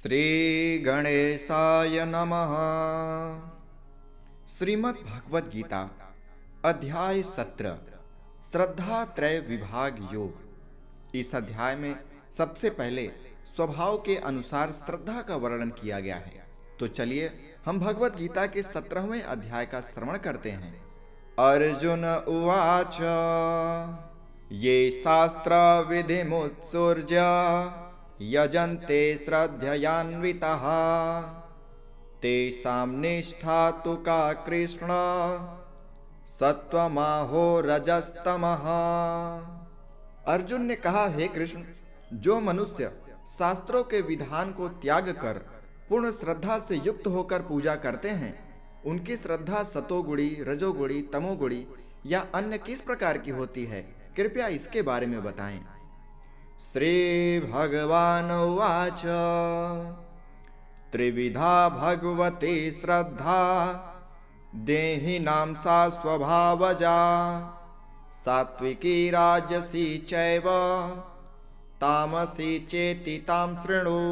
श्री गणेशाय नमः। श्रीमद् भगवद गीता अध्याय 17 श्रद्धा त्रय विभाग योग। इस अध्याय में सबसे पहले स्वभाव के अनुसार श्रद्धा का वर्णन किया गया है। तो चलिए हम भगवद गीता के 17वें अध्याय का श्रवण करते हैं। अर्जुन उवाच ये शास्त्र विधिमुत्सृज्य यजन्ते श्रद्धयान्विताः तेषां निष्ठा तु का कृष्ण सत्वमाहो रजस्तमः। अर्जुन ने कहा, हे कृष्ण, जो मनुष्य शास्त्रों के विधान को त्याग कर पूर्ण श्रद्धा से युक्त होकर पूजा करते हैं, उनकी श्रद्धा सतोगुणी, रजोगुणी, तमोगुणी या अन्य किस प्रकार की होती है, कृपया इसके बारे में बताएं। श्री भगवान उवाच त्रिविधा भगवती श्रद्धा देहिनां सा स्वभावजा सात्विकी राजसी चैव तामसी चेति तां शृणु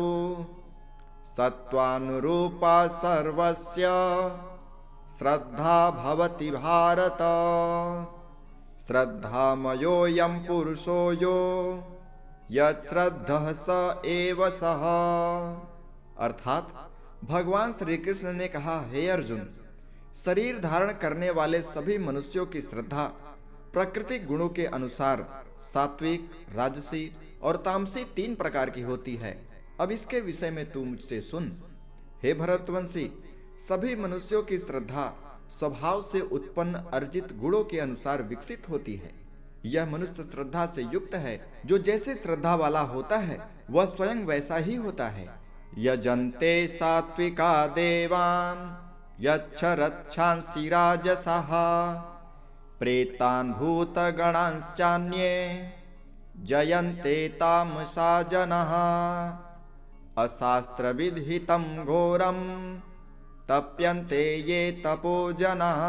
सत्त्वानुरूपा सर्वस्य श्रद्धा भवति भारत श्रद्धामयोऽयं पुरुषो यो यश्रद्धः स एव सः। अर्थात भगवान श्री कृष्ण ने कहा, हे अर्जुन, शरीर धारण करने वाले सभी मनुष्यों की श्रद्धा प्राकृतिक गुणों के अनुसार सात्विक, राजसी और तामसी 3 प्रकार की होती है। अब इसके विषय में तू मुझसे सुन। हे भरतवंशी, सभी मनुष्यों की श्रद्धा स्वभाव से उत्पन्न अर्जित गुणों के अनुसार विकसित होती है। यह मनुष्य श्रद्धा से युक्त है। जो जैसे श्रद्धा वाला होता है वह स्वयं वैसा ही होता है। यजन्ते सात्विका देवान् यच्छरच्छांसि राजसः प्रेतान् भूतगणांश्चान्ये जयन्ते तामसा जनः अशास्त्रविधितं घोरं तप्यन्ते ये तपो जनः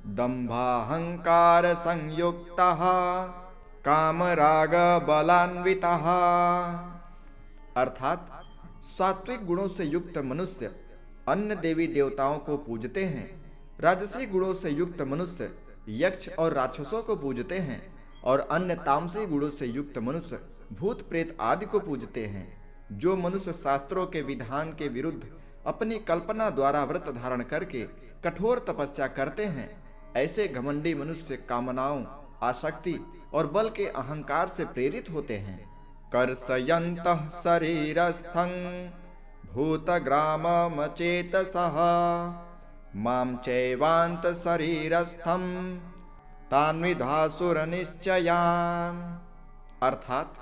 दम्भाहंकार संयुक्तः कामराग बलान्वितः। अर्थात सात्विक गुणों से युक्त मनुष्य अन्य देवी देवताओं को पूजते हैं, राजसी गुणों से युक्त मनुष्य यक्ष और राक्षसों को पूजते हैं और अन्य तामसी गुणों से युक्त मनुष्य भूत प्रेत आदि को पूजते हैं। जो मनुष्य शास्त्रों के विधान के विरुद्ध अपनी कल्पना द्वारा व्रत धारण करके कठोर तपस्या करते हैं, ऐसे घमंडी मनुष्य कामनाओं, आसक्ति और बल के अहंकार से प्रेरित होते हैं। कर्षयन्तः शरीरस्थं भूतग्राममचेतसः मां चैवान्त शरीरस्थं तान्विधासुरनिश्चयान्। अर्थात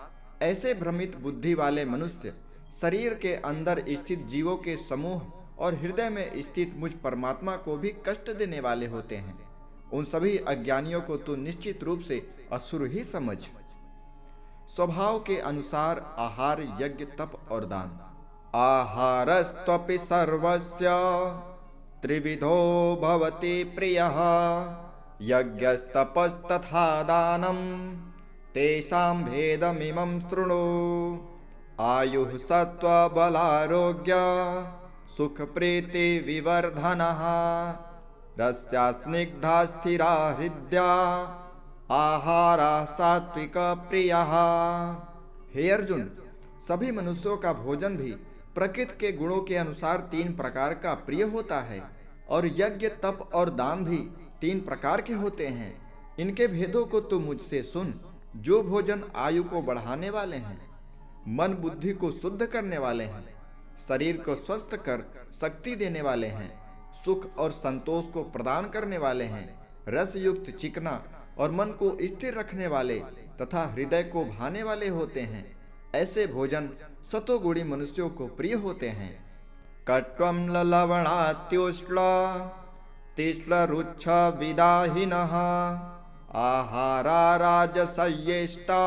ऐसे भ्रमित बुद्धि वाले मनुष्य शरीर के अंदर स्थित जीवों के समूह और हृदय में स्थित मुझ परमात्मा को भी कष्ट देने वाले होते हैं। उन सभी अज्ञानियों को तो निश्चित रूप से असुर ही समझ। स्वभाव के अनुसार आहार, यज्ञ, तप और दान। आहारस्त्वपि सर्वस्य त्रिविधो भवति प्रियः यज्ञस्तपस्तथा दानं तेषां भेदमिमं शृणु आयुः सत्त्वबलारोग्य सुख प्रीति विवर्धनः रस्या स्निग्धा स्थिरा हृदया आहारा सात्विक प्रियः। हे अर्जुन, सभी मनुष्यों का भोजन भी प्रकृति के गुणों के अनुसार 3 प्रकार का प्रिय होता है और यज्ञ, तप और दान भी 3 प्रकार के होते हैं। इनके भेदों को तू मुझसे सुन। जो भोजन आयु को बढ़ाने वाले हैं, मन बुद्धि को शुद्ध करने वाले हैं, शरीर को स्वस्थ कर शक्ति देने वाले हैं, सुख और संतोष को प्रदान करने वाले हैं, रस युक्त, चिकना और मन को स्थिर रखने वाले तथा हृदय को भाने वाले होते हैं, ऐसे भोजन सतोगुणी मनुष्यों को प्रिय होते हैं। कट्वं लवणात्युष्ण तिष्ण रुच्छ विदाहिनः आहारा राजसय्येष्टा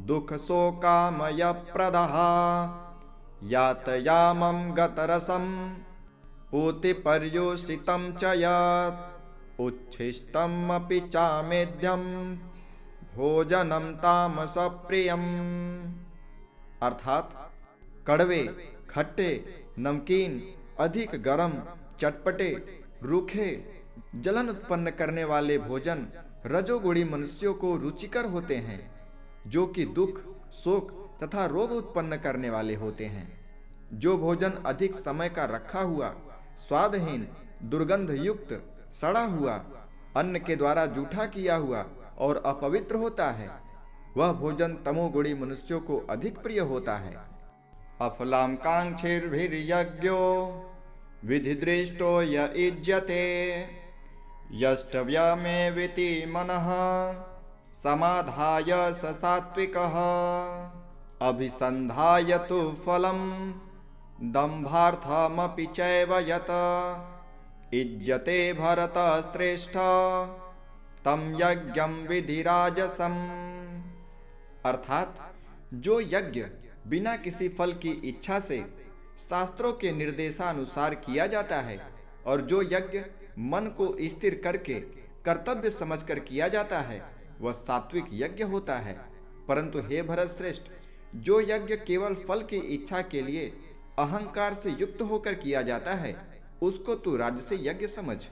दुख शोकामय प्रदः यातयामं गतरसं पूतिपर्युषितं च यत् उच्छिष्टमपि चामेध्यं भोजनं तामसप्रियम्। अर्थात कड़वे, खट्टे, नमकीन, अधिक गरम, चटपटे, रूखे, जलन उत्पन्न करने वाले भोजन रजोगुणी मनुष्यों को रुचिकर होते हैं, जो कि दुख, शोक तथा रोग उत्पन्न करने वाले होते हैं। जो भोजन अधिक समय का रखा हुआ, स्वादहीन, दुर्गंध युक्त, सड़ा हुआ, अन्न के द्वारा जूठा किया हुआ और अपवित्र होता है, वह भोजन तमोगुणी मनुष्यों को अधिक प्रिय होता है। अफलां कांक्षिर्भिर्यज्ञो विधिदृष्टो य इज्यते यष्टव्यमेवेति मनः समाधाय स सात्विकः अभिसन्धाय तु फलं दम्भार्थमपि चैव यत इज्यते भरत श्रेष्ठ तम यज्ञं विधिराजसम्। अर्थात जो यज्ञ बिना किसी फल की इच्छा से शास्त्रों के निर्देशानुसार किया जाता है और जो यज्ञ मन को स्थिर करके कर्तव्य समझकर किया जाता है, वह सात्विक यज्ञ होता है। परंतु हे भरत श्रेष्ठ, जो यज्ञ केवल फल की इच्छा के लिए अहंकार से युक्त होकर किया जाता है, उसको तू राजसी यज्ञ समझ।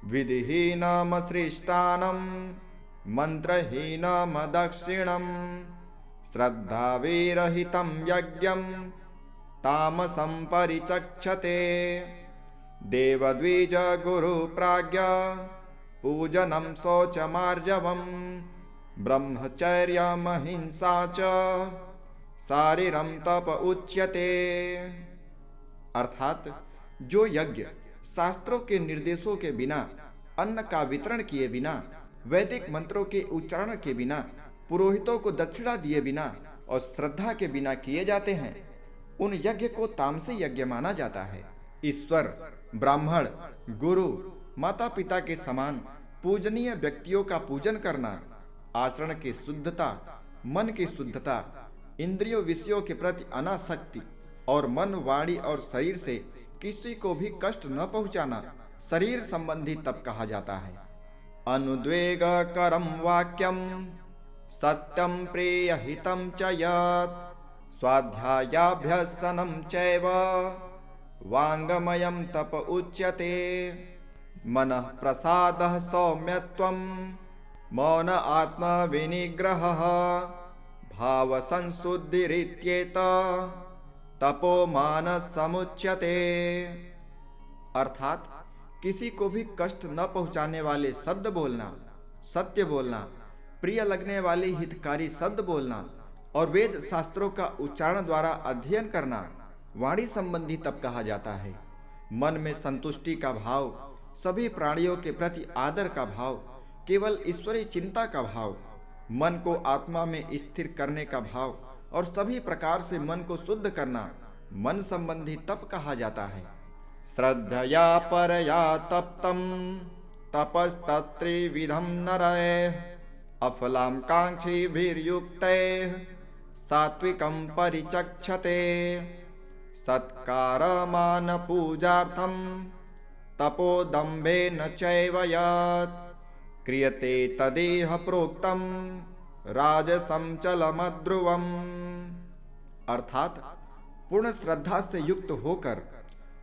विधिहीनम सृष्टानम मंत्रहीनम दक्षिणम श्रद्धाविरहितं यज्ञं तामसं परिचक्षते देवद्विज गुरु प्राज्ञा पूजनं शौचमार्जवं ब्रह्मचर्यमहिंसा च शारीरं तप उच्यते। अर्थात जो यज्ञ शास्त्रों के निर्देशों के बिना, अन्न का वितरण किए बिना, वैदिक मंत्रों के उच्चारण के बिना, पुरोहितों को दक्षिणा दिए बिना और श्रद्धा के बिना किए जाते हैं, उन यज्ञ को तामसी यज्ञ माना जाता है। ईश्वर, ब्राह्मण, गुरु, माता पिता के समान पूजनीय व्यक्तियों का पूजन करना, आचरण की शुद्धता, मन की शुद्धता, इंद्रियों विषयों के प्रति अनासक्ति और मन, वाणी और शरीर से किसी को भी कष्ट न पहुंचाना शरीर संबंधी तप कहा जाता है। अनुद्वेग करम वाक्यम सत्यम प्रियहितं च यत् स्वाध्यायाभ्यसनं चैव वाङ्मयं तप उच्यते मनः प्रसादः सौम्यत्वं मौन आत्मविनिग्रहः भावसंशुद्धिरित्येत तपो मानसमुच्यते। अर्थात किसी को भी कष्ट न पहुंचाने वाले शब्द बोलना, सत्य बोलना, प्रिय लगने वाले हितकारी शब्द बोलना और वेद शास्त्रों का उच्चारण द्वारा अध्ययन करना वाणी संबंधी तप कहा जाता है। मन में संतुष्टि का भाव, सभी प्राणियों के प्रति आदर का भाव, केवल ईश्वरीय चिंता का भाव, मन को आत्मा में स्थिर करने का भाव और सभी प्रकार से मन को शुद्ध करना मन संबंधी तप कहा जाता है। श्रद्धया परया तप्तं तपस्तत्रिविधं नरैः अफलां कांक्षिभिर्युक्तैः सात्विकं परिचक्षते सत्कारमान पूजार्थं तपोदम्भेन चैव यत् क्रियते तदेह प्रोक्तं राजसं चलमध्रुवम्। अर्थात पूर्ण श्रद्धा से युक्त होकर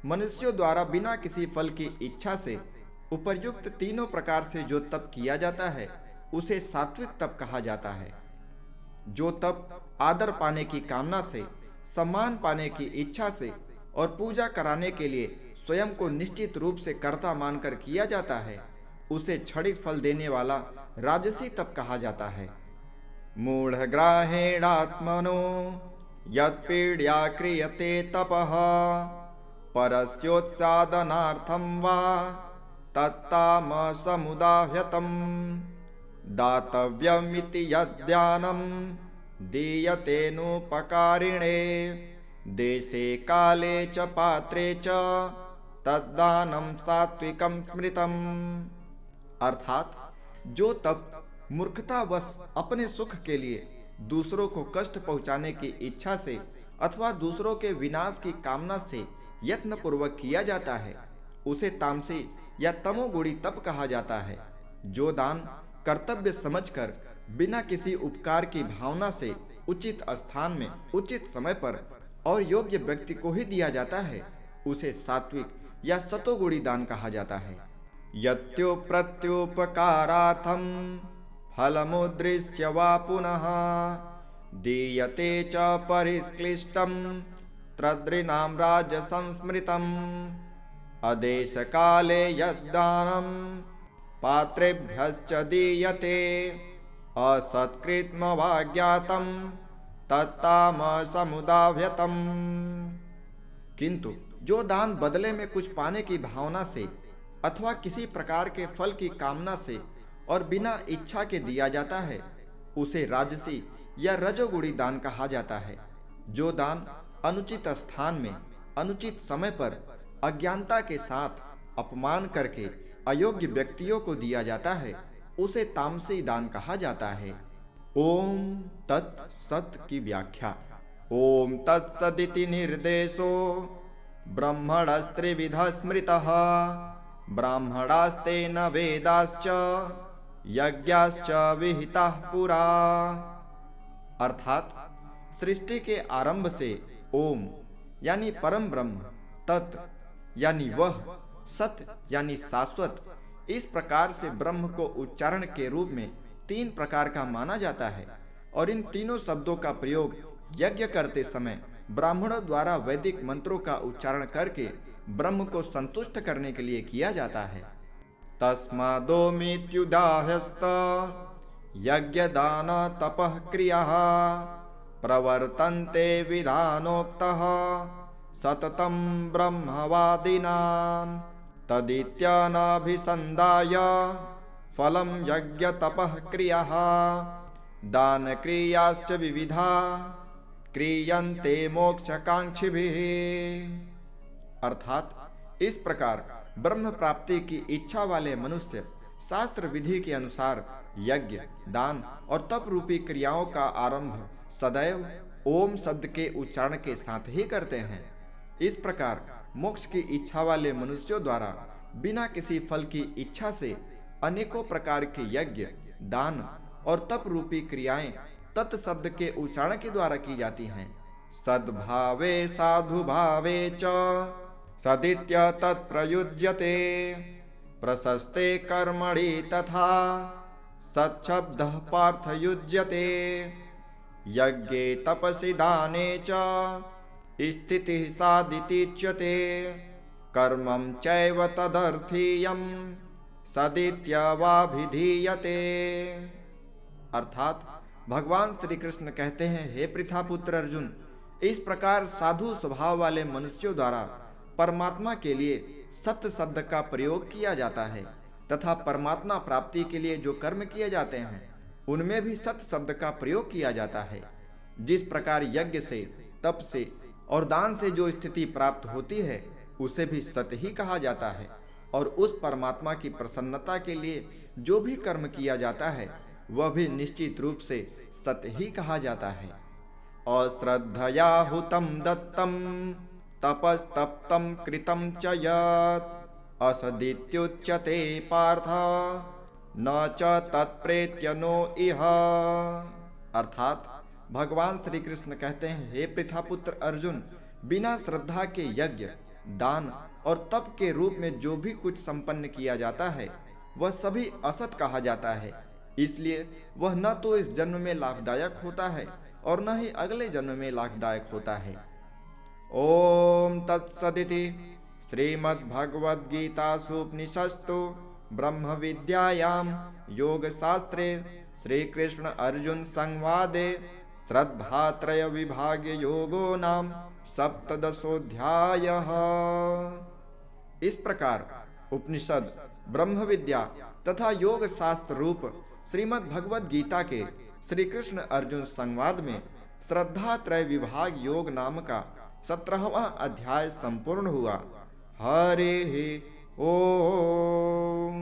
मनुष्यों द्वारा बिना किसी फल की इच्छा से उपर्युक्त तीनों प्रकार से जो तप किया जाता है, उसे सात्विक तप कहा जाता है। जो तप आदर पाने की कामना से, सम्मान पाने की इच्छा से और पूजा कराने के लिए स्वयं को निश्चित रूप से कर्ता मानकर किया जाता है, उसे क्षणिक फल देने वाला राजसी तप कहा जाता है। मूढ़ग्राहेणात्मनो यत्पीड्या क्रियते तपः परस्योत्सादनार्थं वा तत्तामसमुदाह्यतम् दातव्यमिति यद्दानं दीयतेनुपकारिणे देशे काले च पात्रे च तद्दानं सात्विकं स्मृतम्। अर्थात जो तप मूर्खतावश अपने सुख के लिए दूसरों को कष्ट पहुंचाने की इच्छा से अथवा दूसरों के विनाश की कामना से यत्न पूर्वक किया जाता है, उसे तामसी या तमोगुणी तप कहा जाता है। जो दान कर्तव्य समझकर बिना किसी उपकार की भावना से उचित स्थान में उचित समय पर और योग्य व्यक्ति को ही दिया जाता है, उसे सात्विक या सतोगुणी दान कहा जाता है। यत्यो प्रत्युपकारार्थम फलमुद्दिश्य वा पुनः दीयते च परिक्लिष्टम तद्रिणां राज्य संस्मृतम् अदेश काले यद्दानं पात्रेभ्यश्च दीयते असत्कृत्मवाज्ञातं तत्तामसमुदाभ्यतम्। किंतु जो दान बदले में कुछ पाने की भावना से अथवा किसी प्रकार के फल की कामना से और बिना इच्छा के दिया जाता है, उसे राजसी या रजोगुणी दान कहा जाता है। जो दान अनुचित स्थान में अनुचित समय पर अज्ञानता के साथ अपमान करके अयोग्य व्यक्तियों को दिया जाता है, उसे तामसी दान कहा जाता है। ओम तत्सत की व्याख्या। ओम तत्सदिति निर्देशो ब्रह्मणस्त्रिविधः स्मृतः ब्राह्मणास्तेन वेदाश्च यज्ञाश्च विहिताः पुरा। अर्थात सृष्टि के आरंभ से ओम यानी परम ब्रह्म, तत् यानी वह, सत यानी शाश्वत, इस प्रकार से ब्रह्म को उच्चारण के रूप में 3 प्रकार का माना जाता है। और इन तीनों शब्दों का प्रयोग यज्ञ करते समय ब्राह्मणों द्वारा वैदिक मंत्रों का उच्चारण करके ब्रह्म को संतुष्ट करने के लिए किया जाता है। तस्मादोमित्युदाहस्त यज्ञ दान तपः क्रियाः प्रवर्तन्ते विधानोक्तः सततं ब्रह्मवादिनां तदित्यनभिसन्धाय फलं यज्ञ तपः क्रियाः दान क्रियाश्च विविधा क्रियन्ते मोक्षकांक्षिभिः। अर्थात इस प्रकार ब्रह्म प्राप्ति की इच्छा वाले मनुष्य शास्त्र विधि के अनुसार यज्ञ, दान और तप रूपी क्रियाओं का आरंभ सदैव ओम शब्द के उच्चारण के साथ ही करते हैं। इस प्रकार मोक्ष की इच्छा वाले मनुष्यों द्वारा बिना किसी फल की इच्छा से अनेकों प्रकार के यज्ञ, दान और तप रूपी क्रियाएं तत् शब्द के उच्चारण के द्वारा की जाती हैं। सद्भावे साधु भावे च सदित्य तत्प्रयुज्यते प्रशस्ते कर्मणि तथा सच्छब्दः पार्थयुज्यते यज्ञे तपसि दाने च स्थितिः सादितीच्यते कर्मं चैव तदर्थीयं सदित्यवाभिधीयते। अर्थात भगवान श्री कृष्ण कहते हैं, हे पृथापुत्र अर्जुन, इस प्रकार साधु स्वभाव वाले मनुष्यों द्वारा परमात्मा के लिए सत्य शब्द का प्रयोग किया जाता है तथा परमात्मा प्राप्ति के लिए जो कर्म किए जाते हैं उनमें भी सत्य शब्द का प्रयोग किया जाता है। जिस प्रकार यज्ञ से, तप से और दान से जो स्थिति प्राप्त होती है उसे भी सत्य ही कहा जाता है, और उस परमात्मा की प्रसन्नता के लिए जो भी कर्म किया जाता है वह भी निश्चित रूप से सत्य ही कहा जाता है। अश्रद्धया हुतं दत्तं तपस्तप्तं कृतं च यत् असदित्युच्यते पार्थ न च तत्प्रेत्य नो इह। अर्थात भगवान श्री कृष्ण कहते हैं, हे पृथापुत्र अर्जुन, बिना श्रद्धा के यज्ञ, दान और तप के रूप में जो भी कुछ संपन्न किया जाता है वह सभी असत कहा जाता है। इसलिए वह न तो इस जन्म में लाभदायक होता है और न ही अगले जन्म में लाभदायक होता है। ओम तत्सदिति श्रीमद्भगवद्गीतासूपनिषत्सु ब्रह्म विद्यायां योग शास्त्रे श्री कृष्ण अर्जुन संवादे श्रद्धात्रय विभाग योगो नाम सप्तदशोऽध्यायः। इस प्रकार उपनिषद, ब्रह्म विद्या तथा योग शास्त्र रूप श्रीमद् भगवद गीता के श्री कृष्ण अर्जुन संवाद में श्रद्धात्रय विभाग योग नाम का 17वां अध्याय संपूर्ण हुआ। हरे ओम।